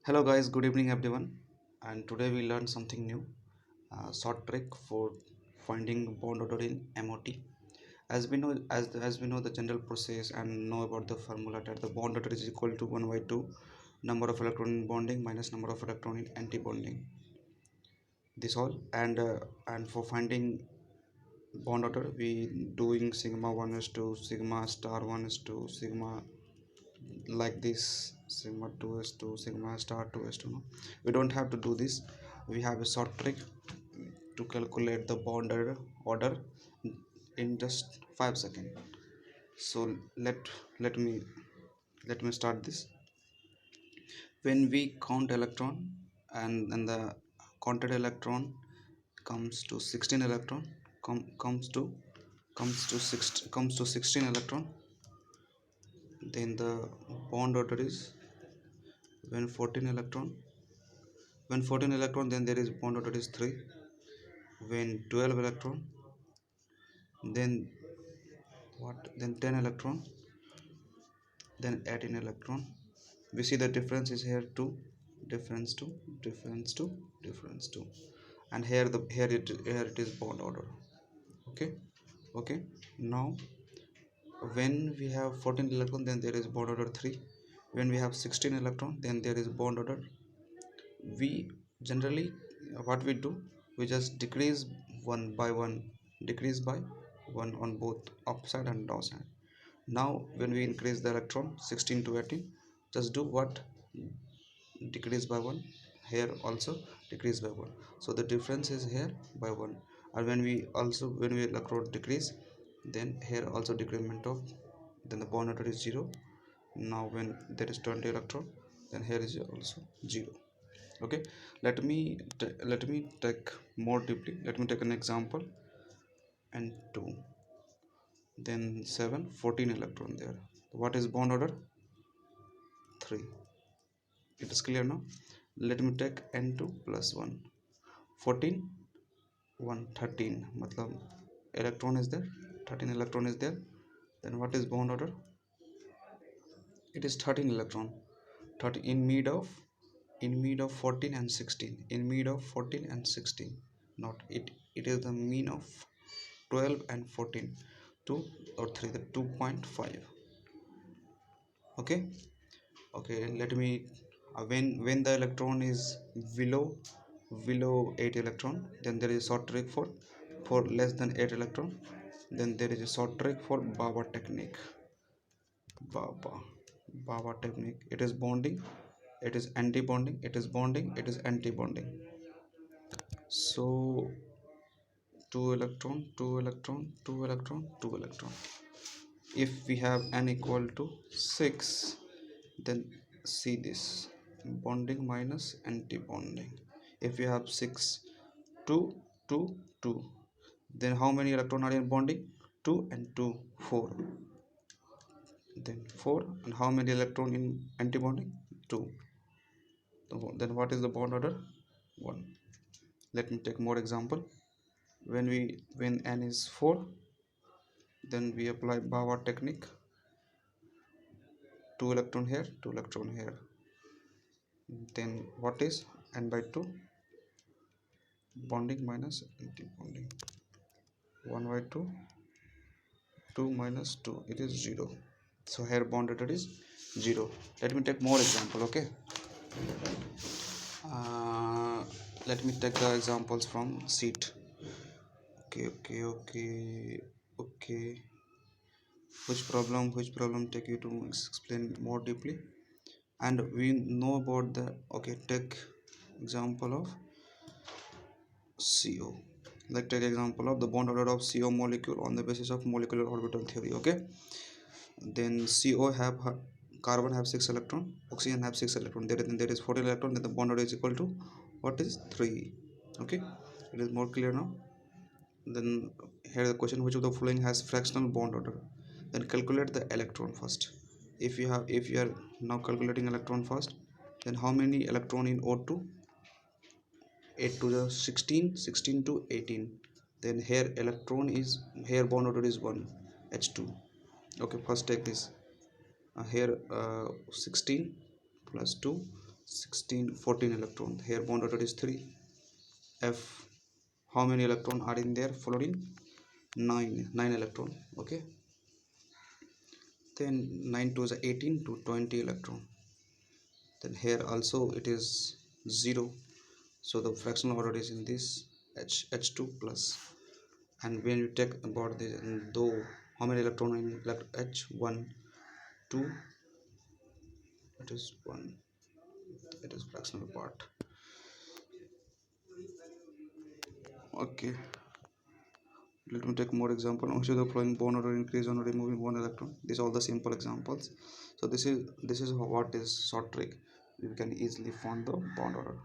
Hello guys, good evening everyone. And today we learn something new, a short trick for finding bond order in MOT. As we know, as we know the general process and know about the formula that the bond order is equal to 1 by 2 number of electron in bonding minus number of electron in anti-bonding. This all and for finding bond order we doing sigma 1 is to sigma star 1 is to sigma like this sigma 2 is to sigma star 2 is to no, we don't have to do this. We have a short trick to calculate the bond order in just 5 seconds. So let me start this. When we count electron and the counted electron comes to 16 electron, comes to 16 electron, then the bond order is when 14 electron, then there is bond order is 3. When 12 electron, then then 10 electron, then 18 electron. We see the difference is here 2, difference 2, difference 2, difference 2, and here it is bond order. Okay. Now when we have 14 electron, then there is bond order 3. When we have 16 electron, then there is bond order. We generally, what we do, we just decrease one by one, decrease by one on both upside and downside. Now when we increase the electron 16 to 18, just do what, decrease by one, here also decrease by one, so the difference is here by one. And when we electron decrease, then here also decrement of, then the bond order is 0. Now when there is 20 electron, then here is also 0. Okay, let me take more deeply. Let me take an example. And 2, then 7, 14 electron there. What is bond order? 3. It is clear now. Let me take n2 plus 1, 14, 1, 13, matlab electron is there, 13 electron is there. Then what is bond order? It is 13 electron, 30 in mid of 14 and 16, in mid of 14 and 16, not it is the mean of 12 and 14, 2 or 3, the 2.5. Okay, let me when the electron is below 8 electron, then there is a short trick for less than 8 electron. Then there is a short trick for Baba technique. Baba technique, it is bonding, it is anti-bonding, it is bonding, it is anti-bonding. So 2 electron, 2 electron, 2 electron, 2 electron. If we have n equal to 6, then see this, bonding minus anti-bonding. If you have 6, 2, 2, 2, then how many electron are in bonding? 2 and 2, 4. Then 4, and how many electron in anti-bonding? 2. Then what is the bond order? 1. Let me take more example. When n is 4, then we apply Baba technique. 2 electron here, 2 electron here. Then what is n by 2? Bonding minus anti-bonding. 1 by 2, 2 minus 2, it is 0. So here bond order is 0. Let me take more example. Okay, uh, let me take the examples from sheet. Okay. Which problem take you to explain more deeply? And we know about the, okay, take example of CO. Like take example of the bond order of CO molecule on the basis of molecular orbital theory. Okay, then CO have carbon have 6 electron, oxygen have 6 electron, there is 14 electron, then the bond order is equal to what is 3. Okay, it is more clear now. Then here the question, which of the following has fractional bond order? Then calculate the electron first. If you are now calculating electron first, then how many electron in O2? 8 to the 16, 16 to 18. Then here electron is, here bond order is 1, H2. Okay, first take this, here 16 plus 2, 16 14 electron. Here bond order is 3. F, how many electron are in there? Fluorine 9 electron. Okay, then 9 to the 18 to 20 electron. Then here also it is 0, so the fractional order is in this H2 plus. And when you take about the though how many electron in H1 2, it is 1, it is fractional part. Okay, let me take more example. Which of the following bond order increase on removing one electron? These are all the simple examples. So this is what is short trick. You can easily find the bond order.